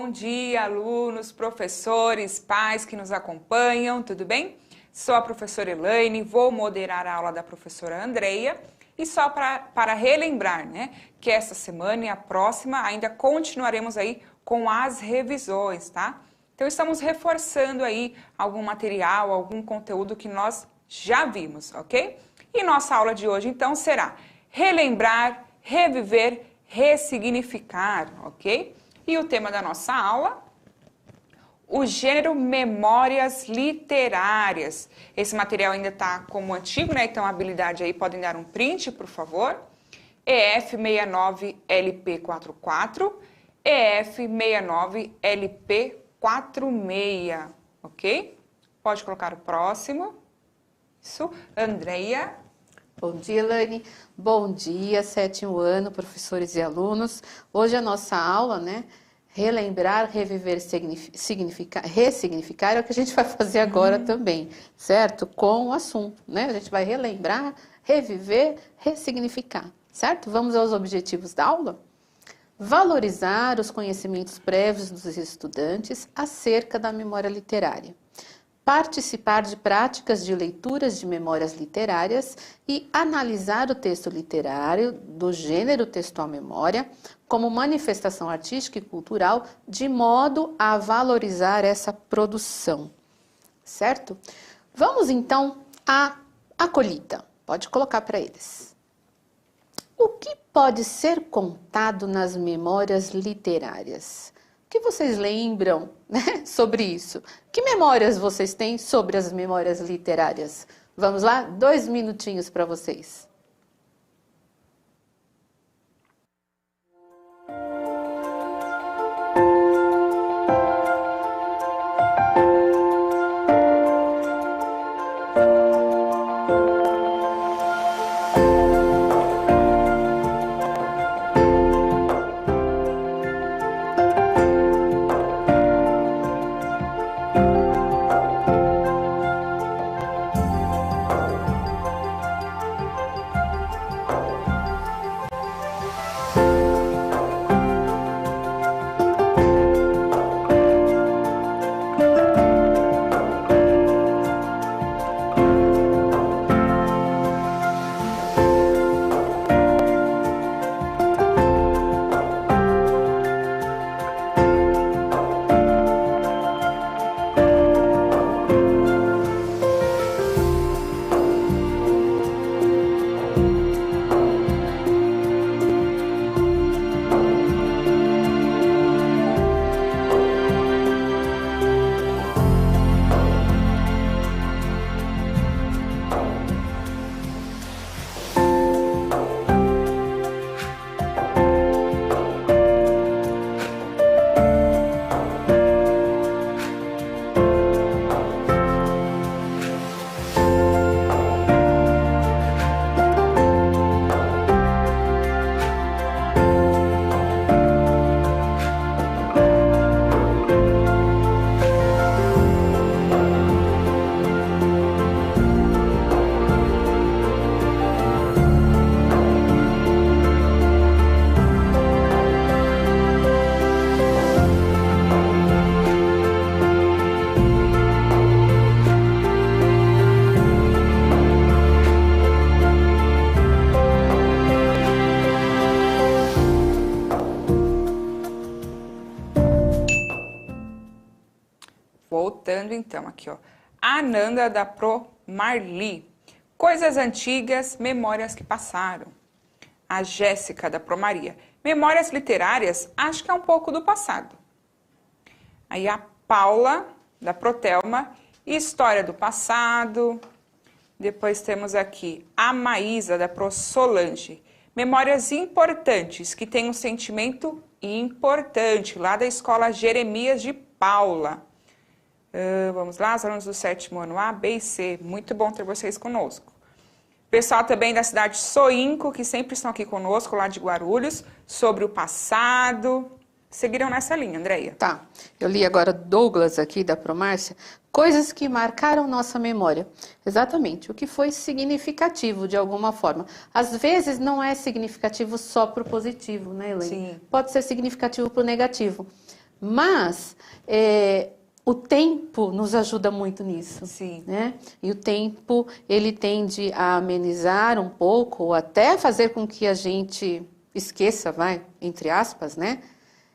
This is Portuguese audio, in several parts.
Bom dia, alunos, professores, pais que nos acompanham, tudo bem? Sou a professora Elaine, vou moderar a aula da professora Andreia e só para relembrar, né, que essa semana e a próxima ainda continuaremos aí com as revisões, tá? Então estamos reforçando aí algum material, algum conteúdo que nós já vimos, ok? E nossa aula de hoje então será relembrar, reviver, ressignificar, ok? E o tema da nossa aula, o gênero memórias literárias. Esse material ainda está como antigo, né? Então, a habilidade aí, podem dar um print, por favor. EF69LP44, EF69LP46, ok? Pode colocar o próximo. Isso, Andreia. Bom dia, Elaine. Bom dia, 7º ano, professores e alunos. Hoje a nossa aula, né? Relembrar, reviver, ressignificar é o que a gente vai fazer agora também, certo? Com o assunto, né? A gente vai relembrar, reviver, ressignificar, certo? Vamos aos objetivos da aula? Valorizar os conhecimentos prévios dos estudantes acerca da memória literária. Participar de práticas de leituras de memórias literárias e analisar o texto literário do gênero textual-memória como manifestação artística e cultural de modo a valorizar essa produção, certo? Vamos então à acolhida. Pode colocar para eles. O que pode ser contado nas memórias literárias? O que vocês lembram, né, sobre isso? Que memórias vocês têm sobre as memórias literárias? Vamos lá? 2 minutinhos para vocês. Voltando então aqui, ó. Ananda da Pro Marli. Coisas antigas, memórias que passaram. A Jéssica da Pro Maria. Memórias literárias, acho que é um pouco do passado. Aí a Paula da Protelma. História do passado. Depois temos aqui a Maísa da Pro Solange. Memórias importantes, que tem um sentimento importante, lá da escola Jeremias de Paula. Vamos lá, os alunos do 7º ano A, B e C. Muito bom ter vocês conosco. Pessoal também da cidade Soinco, que sempre estão aqui conosco, lá de Guarulhos, sobre o passado. Seguiram nessa linha, Andreia? Tá, eu li agora Douglas aqui da Promárcia. Coisas que marcaram nossa memória. Exatamente, o que foi significativo de alguma forma. Às vezes não é significativo só para o positivo, né, Elaine? Sim. Pode ser significativo para o negativo. Mas o tempo nos ajuda muito nisso. Sim. Né? E o tempo, ele tende a amenizar um pouco, ou até fazer com que a gente esqueça, entre aspas, né?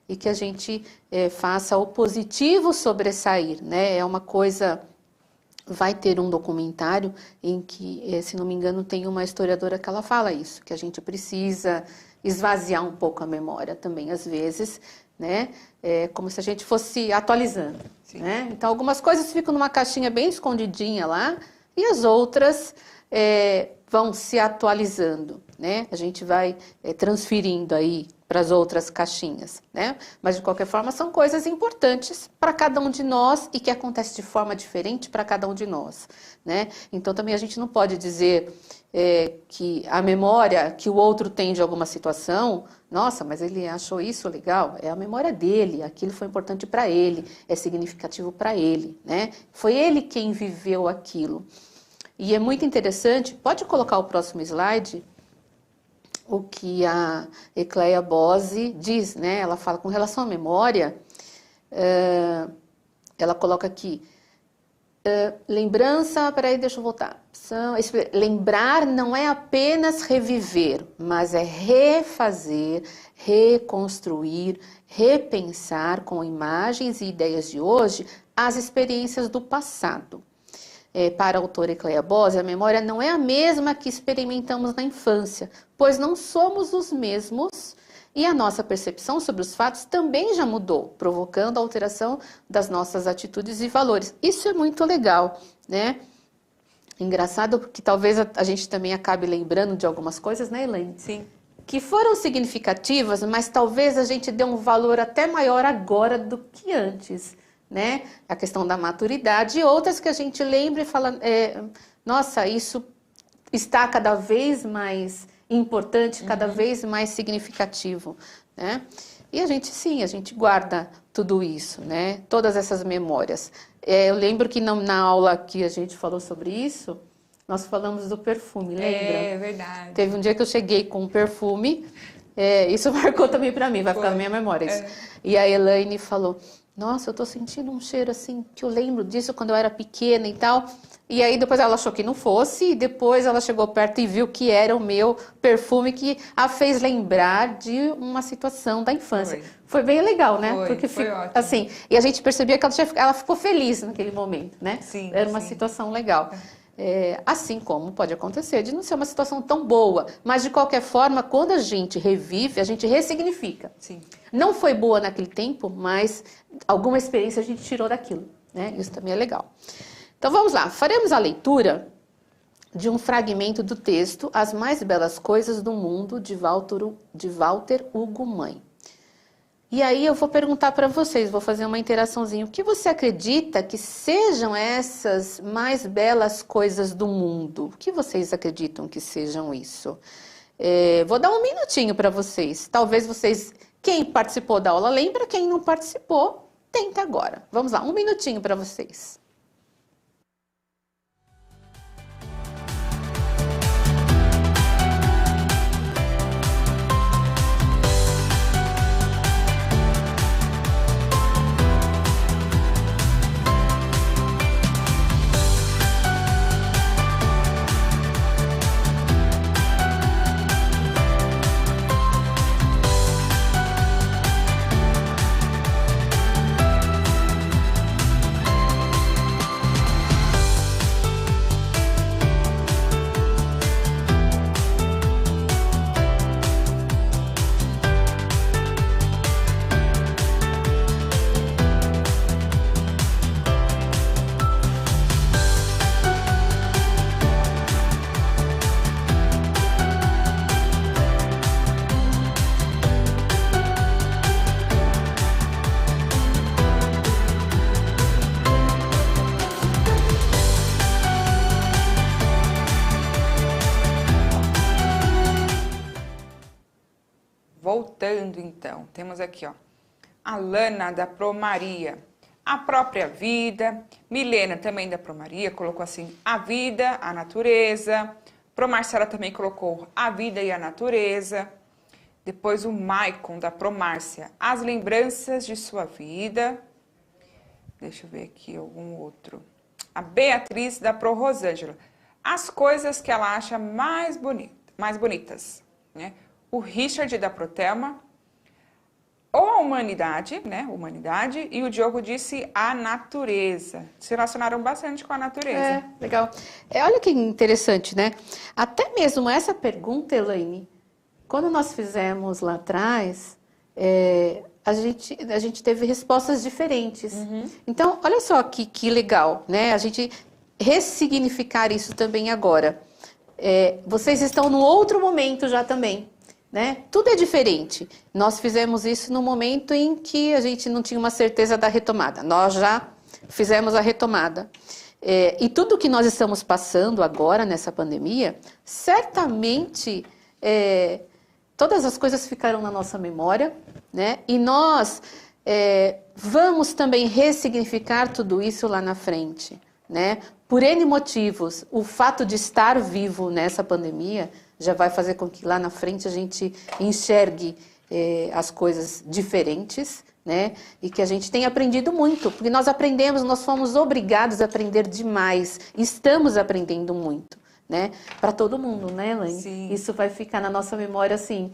E que a gente faça o positivo sobressair, né? É uma coisa... Vai ter um documentário em que, se não me engano, tem uma historiadora que ela fala isso, que a gente precisa esvaziar um pouco a memória também, às vezes, né? Como se a gente fosse atualizando, né? Então, algumas coisas ficam numa caixinha bem escondidinha lá e as outras vão se atualizando, né? A gente vai transferindo aí para as outras caixinhas, né? Mas, de qualquer forma, são coisas importantes para cada um de nós e que acontece de forma diferente para cada um de nós, né? Então, também a gente não pode dizer que a memória que o outro tem de alguma situação, nossa, mas ele achou isso legal, é a memória dele, aquilo foi importante para ele, é significativo para ele, né? Foi ele quem viveu aquilo. E é muito interessante, pode colocar o próximo slide, o que a Ecleia Bose diz, né? Ela fala com relação à memória, ela coloca aqui, lembrança, peraí, deixa eu voltar. Lembrar não é apenas reviver, mas é refazer, reconstruir, repensar com imagens e ideias de hoje as experiências do passado. Para a autora Ecleia Bose, a memória não é a mesma que experimentamos na infância, pois não somos os mesmos e a nossa percepção sobre os fatos também já mudou, provocando a alteração das nossas atitudes e valores. Isso é muito legal, né? Engraçado porque talvez a gente também acabe lembrando de algumas coisas, né, Elaine? Sim. Que foram significativas, mas talvez a gente dê um valor até maior agora do que antes. Né? A questão da maturidade e outras que a gente lembra e fala, nossa, isso está cada vez mais importante, cada vez mais significativo, né? E a gente, sim, a gente guarda tudo isso, né? Todas essas memórias. Eu lembro que na aula que a gente falou sobre isso, nós falamos do perfume, lembra? É verdade. Teve um dia que eu cheguei com um perfume, isso marcou também para mim, vai ficar na minha memória isso. E a Elaine falou... Nossa, eu tô sentindo um cheiro assim, que eu lembro disso quando eu era pequena e tal. E aí depois ela achou que não fosse, e depois ela chegou perto e viu que era o meu perfume que a fez lembrar de uma situação da infância. Foi bem legal, né? Porque foi ótimo. Assim, e a gente percebia que ela ficou feliz naquele momento, né? Sim, era uma situação legal. Assim como pode acontecer de não ser uma situação tão boa, mas de qualquer forma, quando a gente revive, a gente ressignifica. Sim. Não foi boa naquele tempo, mas alguma experiência a gente tirou daquilo, né? Isso também é legal. Então vamos lá, faremos a leitura de um fragmento do texto As Mais Belas Coisas do Mundo, de Walter Hugo Mãe. E aí eu vou perguntar para vocês, vou fazer uma interaçãozinha. O que você acredita que sejam essas mais belas coisas do mundo? O que vocês acreditam que sejam isso? Vou dar um minutinho para vocês. Talvez vocês, quem participou da aula lembra, quem não participou, tenta agora. Vamos lá, um minutinho para vocês. Voltando então, temos aqui, ó, a Lana da Promaria, a própria vida, Milena também da Promaria, colocou assim, a vida, a natureza, Pro Marcela também colocou a vida e a natureza, Depois o Maicon, da Promárcia. As lembranças de sua vida. Deixa eu ver aqui algum outro. A Beatriz, da Pro Rosângela. As coisas que ela acha mais bonitas. Né? O Richard, da Protelma. Ou a humanidade, né? Humanidade. E o Diogo disse a natureza. Se relacionaram bastante com a natureza. É, legal. Olha que interessante, né? Até mesmo essa pergunta, Elaine, quando nós fizemos lá atrás, a gente teve respostas diferentes. Então, olha só que legal, né? A gente ressignificar isso também agora. Vocês estão num outro momento já também, né? Tudo é diferente. Nós fizemos isso no momento em que a gente não tinha uma certeza da retomada. Nós já fizemos a retomada. E tudo que nós estamos passando agora nessa pandemia, certamente todas as coisas ficaram na nossa memória, né? E nós vamos também ressignificar tudo isso lá na frente, né? Por N motivos, o fato de estar vivo nessa pandemia já vai fazer com que lá na frente a gente enxergue as coisas diferentes, né? E que a gente tenha aprendido muito, porque nós aprendemos, nós fomos obrigados a aprender demais, estamos aprendendo muito, né? Para todo mundo, né, Elaine? Sim. Isso vai ficar na nossa memória, assim.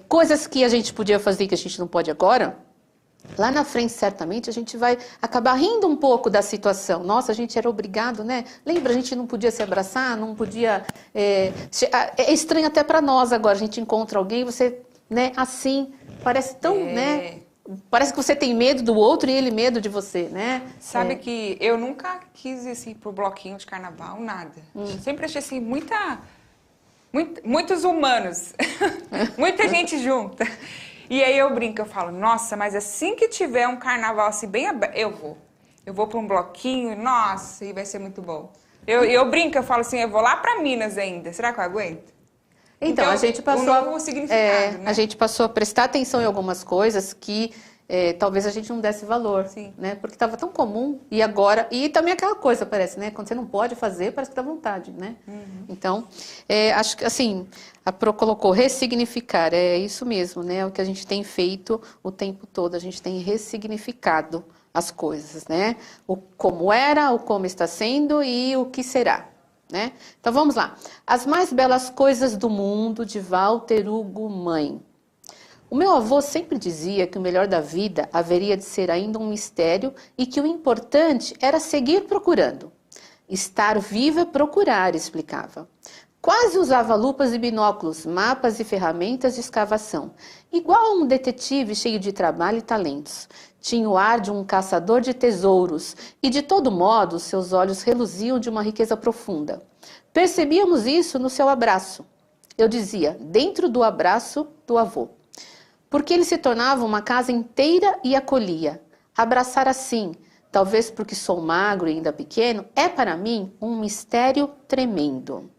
Coisas que a gente podia fazer que a gente não pode agora, lá na frente, certamente, a gente vai acabar rindo um pouco da situação. Nossa, a gente era obrigado, né? Lembra, a gente não podia se abraçar, não podia... É estranho até para nós agora, a gente encontra alguém, você, né, assim, parece tão, né? Parece que você tem medo do outro e ele medo de você, né? Sabe que eu nunca quis ir pro bloquinho de carnaval, nada. Sempre achei assim, muitos humanos, muita gente junta. E aí eu brinco, eu falo, nossa, mas assim que tiver um carnaval assim bem aberto, eu vou para um bloquinho, nossa, e vai ser muito bom. Eu brinco, eu falo assim, eu vou lá para Minas ainda, será que eu aguento? Então, a gente passou, um novo significado, né? A gente passou a prestar atenção em algumas coisas que talvez a gente não desse valor, Sim. né? Porque estava tão comum e agora... E também aquela coisa, parece, né? Quando você não pode fazer, parece que dá vontade, né? Então, acho que, assim, a Pro colocou ressignificar, é isso mesmo, né? O que a gente tem feito o tempo todo, a gente tem ressignificado as coisas, né? O como era, o como está sendo e o que será. Né? Então vamos lá. As mais belas coisas do mundo, de Walter Hugo Mãe. O meu avô sempre dizia que o melhor da vida haveria de ser ainda um mistério e que o importante era seguir procurando. Estar vivo é procurar, explicava. Quase usava lupas e binóculos, mapas e ferramentas de escavação, igual a um detetive cheio de trabalho e talentos. Tinha o ar de um caçador de tesouros e, de todo modo, seus olhos reluziam de uma riqueza profunda. Percebíamos isso no seu abraço. Eu dizia, dentro do abraço do avô. Porque ele se tornava uma casa inteira e acolhia. Abraçar assim, talvez porque sou magro e ainda pequeno, é para mim um mistério tremendo.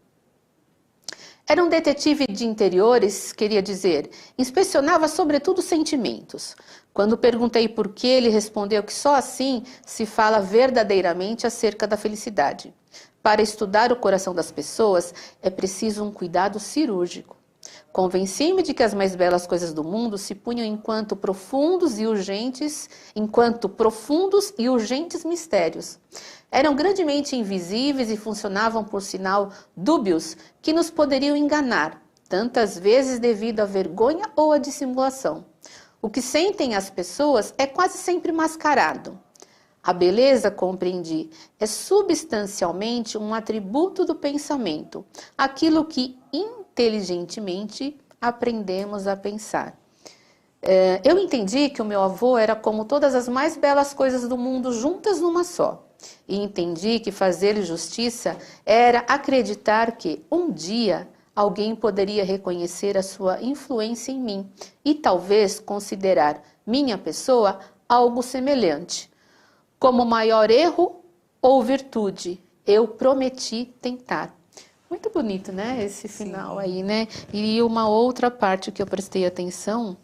Era um detetive de interiores, queria dizer, inspecionava sobretudo sentimentos. Quando perguntei por que, ele respondeu que só assim se fala verdadeiramente acerca da felicidade. Para estudar o coração das pessoas, é preciso um cuidado cirúrgico. Convenci-me de que as mais belas coisas do mundo se punham enquanto profundos e urgentes mistérios. Eram grandemente invisíveis e funcionavam por sinal dúbios que nos poderiam enganar, tantas vezes devido à vergonha ou à dissimulação. O que sentem as pessoas é quase sempre mascarado. A beleza, compreendi, é substancialmente um atributo do pensamento, aquilo que inteligentemente aprendemos a pensar. Eu entendi que o meu avô era como todas as mais belas coisas do mundo juntas numa só. E entendi que fazer-lhe justiça era acreditar que, um dia, alguém poderia reconhecer a sua influência em mim e talvez considerar minha pessoa algo semelhante. Como maior erro ou virtude, eu prometi tentar. Muito bonito, né? Esse final Sim. aí, né? E uma outra parte que eu prestei atenção,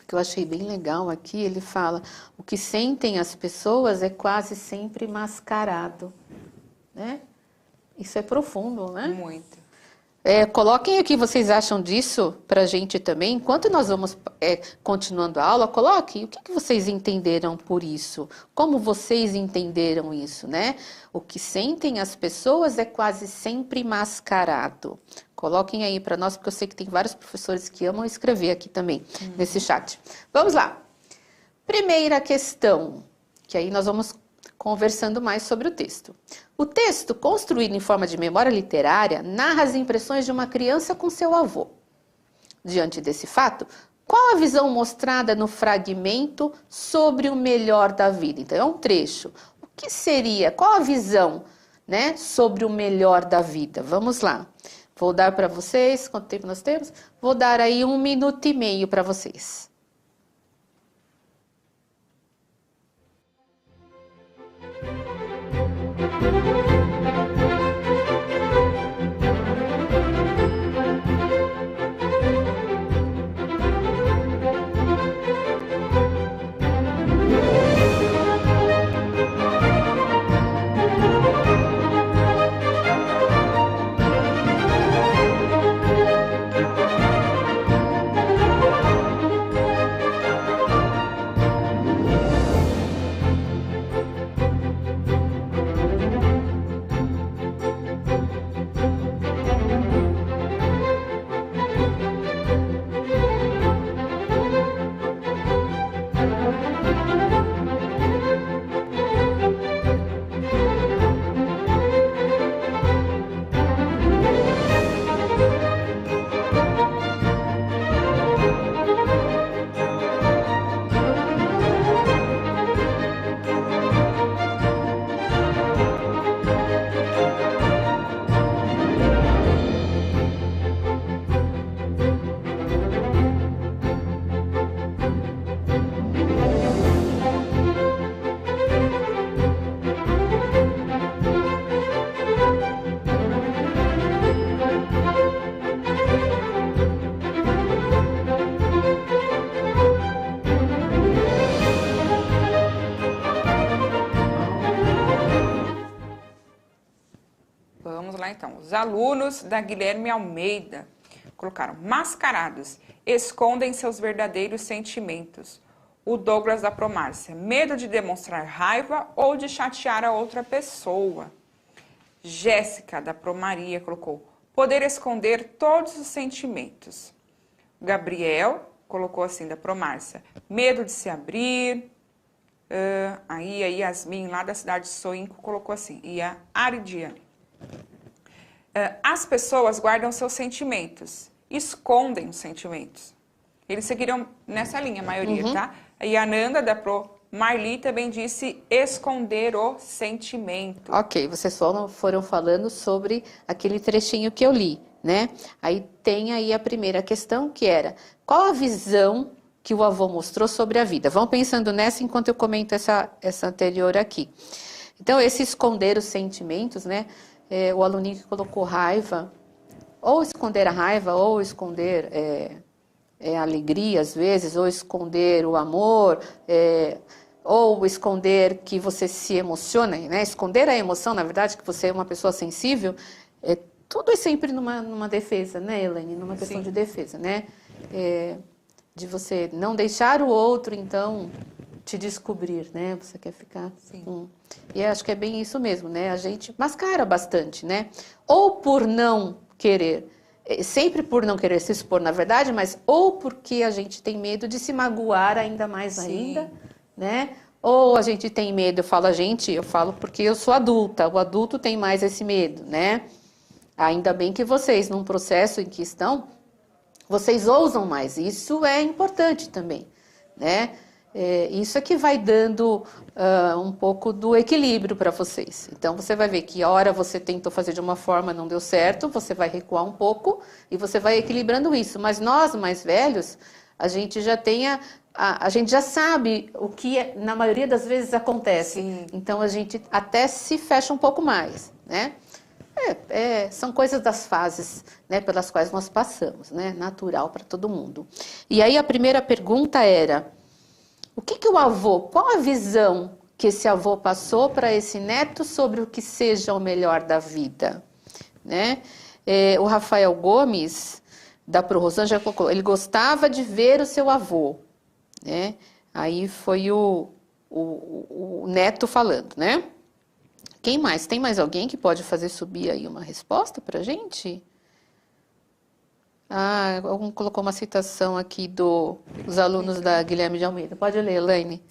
que eu achei bem legal aqui, ele fala, o que sentem as pessoas é quase sempre mascarado, né? Isso é profundo, né? Muito. Coloquem aqui o que vocês acham disso para a gente também. Enquanto nós vamos continuando a aula, coloquem o que vocês entenderam por isso. Como vocês entenderam isso, né? O que sentem as pessoas é quase sempre mascarado. Coloquem aí para nós, porque eu sei que tem vários professores que amam escrever aqui também, nesse chat. Vamos lá. Primeira questão, que aí nós vamos conversando mais sobre o texto. O texto, construído em forma de memória literária, narra as impressões de uma criança com seu avô. Diante desse fato, qual a visão mostrada no fragmento sobre o melhor da vida? Então, é um trecho. O que seria? Qual a visão, né, sobre o melhor da vida? Vamos lá. Vou dar para vocês, quanto tempo nós temos? Vou dar aí 1 minuto e meio para vocês. Vamos lá então. Os alunos da Guilherme Almeida colocaram: mascarados, escondem seus verdadeiros sentimentos. O Douglas da Promárcia: medo de demonstrar raiva ou de chatear a outra pessoa. Jéssica da Promaria colocou: poder esconder todos os sentimentos. Gabriel colocou assim, da Promárcia: medo de se abrir. Aí a Yasmin, lá da cidade de Soinco, colocou assim. E a Aridiane: as pessoas guardam seus sentimentos, escondem os sentimentos. Eles seguiram nessa linha, a maioria, tá? E a Nanda da Pro Marli também disse esconder o sentimento. Ok, vocês foram falando sobre aquele trechinho que eu li, né? Aí tem aí a primeira questão, que era: qual a visão que o avô mostrou sobre a vida? Vão pensando nessa enquanto eu comento essa anterior aqui. Então, esse esconder os sentimentos, né? O aluninho que colocou raiva, ou esconder a raiva, ou esconder a alegria, às vezes, ou esconder o amor, ou esconder que você se emociona, né? Esconder a emoção, na verdade, que você é uma pessoa sensível, tudo é sempre numa defesa, né, Elaine? Numa questão de defesa, né? De você não deixar o outro, então, te descobrir, né? Você quer ficar... E acho que é bem isso mesmo, né? A gente mascara bastante, né? Ou por não querer, sempre por não querer se expor, na verdade, mas ou porque a gente tem medo de se magoar ainda mais ainda, né? Ou a gente tem medo, eu falo porque eu sou adulta, o adulto tem mais esse medo, né? Ainda bem que vocês, num processo em que estão, vocês ousam mais, isso é importante também, né? Isso é que vai dando um pouco do equilíbrio para vocês. Então, você vai ver que a hora você tentou fazer de uma forma, não deu certo, você vai recuar um pouco e você vai equilibrando isso. Mas nós, mais velhos, a gente já tem a gente já sabe o que, na maioria das vezes, acontece. Então, a gente até se fecha um pouco mais, né? São coisas das fases, né, pelas quais nós passamos, né? Natural para todo mundo. E aí, a primeira pergunta era: qual a visão que esse avô passou para esse neto sobre o que seja o melhor da vida, né? O Rafael Gomes, da Pro Rosângela, colocou, ele gostava de ver o seu avô, né? Aí foi o Neto falando, né? Quem mais? Tem mais alguém que pode fazer subir aí uma resposta pra gente? Alguém colocou uma citação aqui dos alunos da Guilherme de Almeida. Pode ler, Elaine.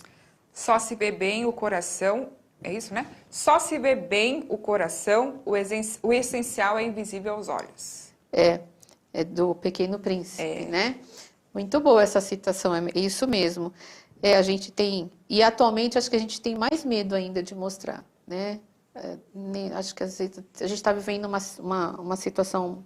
Só se vê bem o coração, é isso, né? Só se vê bem o coração, o essencial é invisível aos olhos. É do Pequeno Príncipe, né? Muito boa essa citação, é isso mesmo. A gente tem, e atualmente acho que a gente tem mais medo ainda de mostrar, né? Acho que às vezes a gente está vivendo uma situação,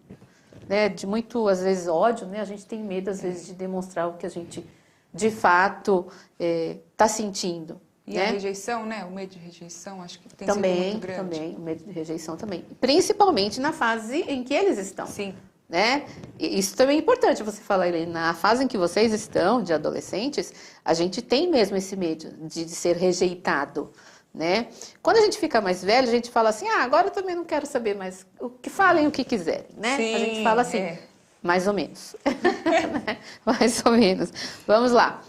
né, de muito, às vezes, ódio, né? A gente tem medo, às vezes, de demonstrar o que a gente, de fato, está sentindo. E né? a rejeição, né? O medo de rejeição, acho que tem Também, sido muito grande. também, o medo de rejeição também. Principalmente na fase em que eles estão. Sim. Né? E isso também é importante você falar, Helena. Na fase em que vocês estão, de adolescentes, a gente tem mesmo esse medo de ser rejeitado. Né? Quando a gente fica mais velho, a gente fala assim, agora eu também não quero saber mais, falem o que quiserem, né? Sim, a gente fala assim, mais ou menos. Mais ou menos. Vamos lá.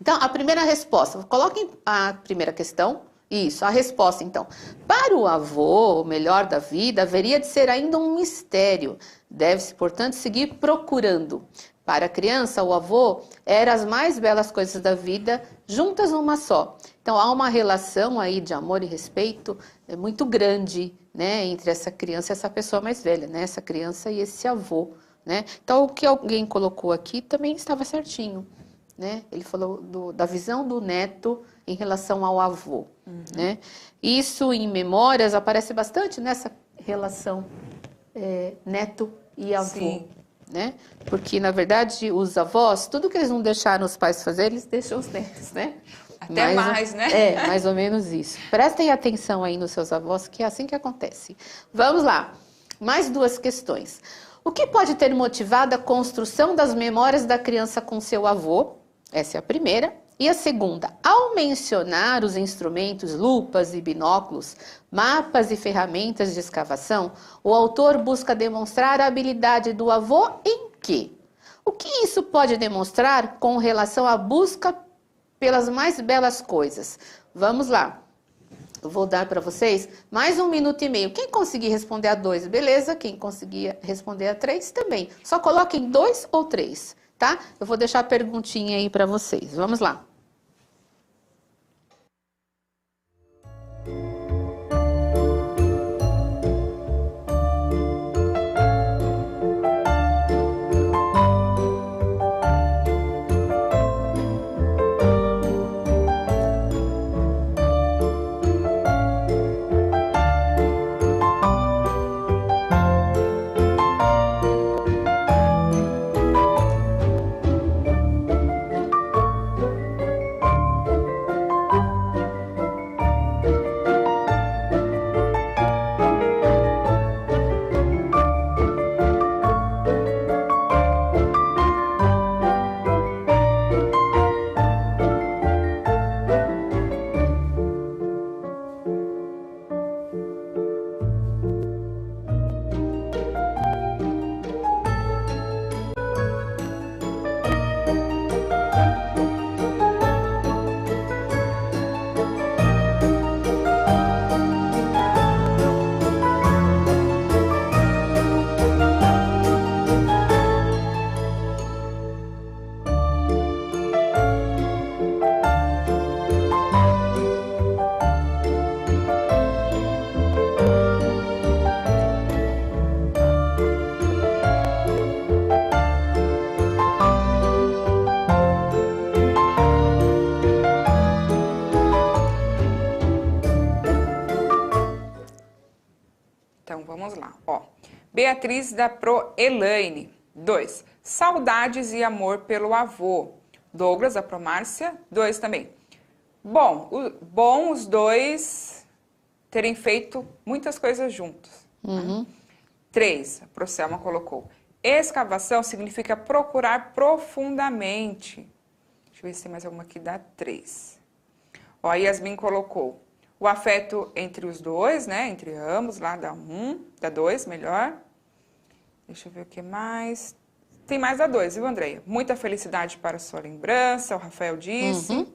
Então, a primeira resposta, coloquem a primeira questão, isso, a resposta então. Para o avô, o melhor da vida, haveria de ser ainda um mistério. Deve-se, portanto, seguir procurando. Para a criança, o avô era as mais belas coisas da vida, juntas numa só. Então, há uma relação aí de amor e respeito muito grande, né, entre essa criança e essa pessoa mais velha, né, essa criança e esse avô, né. Então, o que alguém colocou aqui também estava certinho, né. Ele falou da visão do neto em relação ao avô, né. Isso em Memórias aparece bastante nessa relação neto e avô. Sim. Né? Porque, na verdade, os avós, tudo que eles não deixaram os pais fazer, eles deixam os netos, né? Até mais, né? Mais ou menos isso. Prestem atenção aí nos seus avós, que é assim que acontece. Vamos lá. Mais duas questões. O que pode ter motivado a construção das memórias da criança com seu avô? Essa é a primeira. E a segunda, ao mencionar os instrumentos, lupas e binóculos, mapas e ferramentas de escavação, o autor busca demonstrar a habilidade do avô em quê? O que isso pode demonstrar com relação à busca pelas mais belas coisas? Vamos lá. Eu vou dar para vocês mais 1 minuto e meio. Quem conseguir responder a 2, beleza. Quem conseguir responder a 3, também. Só coloquem 2 ou 3, tá? Eu vou deixar a perguntinha aí para vocês. Vamos lá. Então, vamos lá. Ó, Beatriz da Pro Elaine. 2. Saudades e amor pelo avô. Douglas da Pro Márcia. 2 também. Bom os dois terem feito muitas coisas juntos. 3. A Pro Selma colocou. Escavação significa procurar profundamente. Deixa eu ver se tem mais alguma aqui. Dá 3. Ó, a Yasmin colocou. O afeto entre os dois, né? Entre ambos, lá dá 1, dá 2, melhor. Deixa eu ver o que mais. Tem mais a 2, viu, Andreia? Muita felicidade para a sua lembrança, o Rafael disse. Uhum.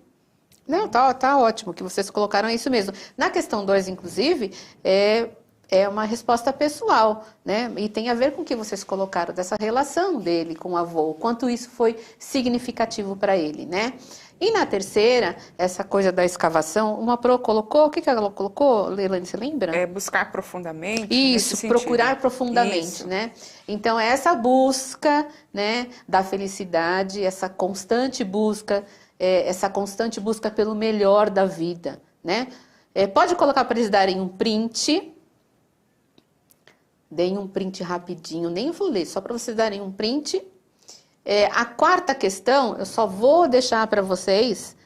Não, tá ótimo que vocês colocaram, é isso mesmo. Na questão 2, inclusive, é uma resposta pessoal, né? E tem a ver com o que vocês colocaram dessa relação dele com o avô, o quanto isso foi significativo para ele, né? E na terceira, essa coisa da escavação, uma pro colocou, o que ela colocou, Leilane, você lembra? É buscar profundamente. Isso, procurar profundamente, Isso. né? Então, é essa busca, né, da felicidade, essa constante busca pelo melhor da vida, né? Pode colocar para eles darem um print. Deem um print rapidinho, nem vou ler, só para vocês darem um print. A quarta questão, eu só vou deixar para vocês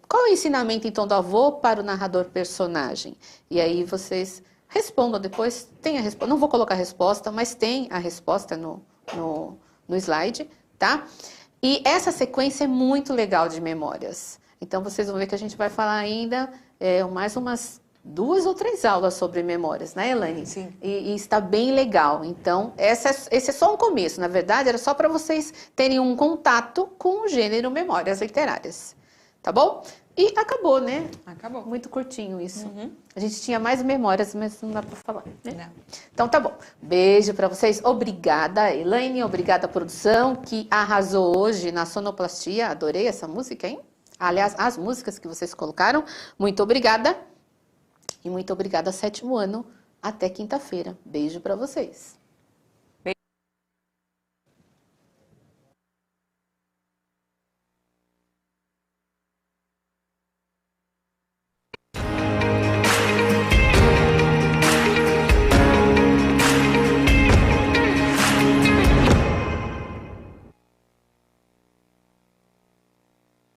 qual é o ensinamento, então, do avô para o narrador personagem. E aí vocês respondam depois, tem a resposta. Não vou colocar a resposta, mas tem a resposta no slide, tá? E essa sequência é muito legal de memórias. Então, vocês vão ver que a gente vai falar ainda mais umas 2 ou 3 aulas sobre memórias, né, Elaine? Sim. E está bem legal. Então, esse é só um começo. Na verdade, era só para vocês terem um contato com o gênero memórias literárias. Tá bom? E acabou, né? Acabou. Muito curtinho isso. A gente tinha mais memórias, mas não dá para falar, né? Não. Então, tá bom. Beijo para vocês. Obrigada, Elaine. Obrigada, produção, que arrasou hoje na sonoplastia. Adorei essa música, hein? Aliás, as músicas que vocês colocaram. Muito obrigada. E muito obrigada, 7º ano. Até quinta-feira. Beijo para vocês.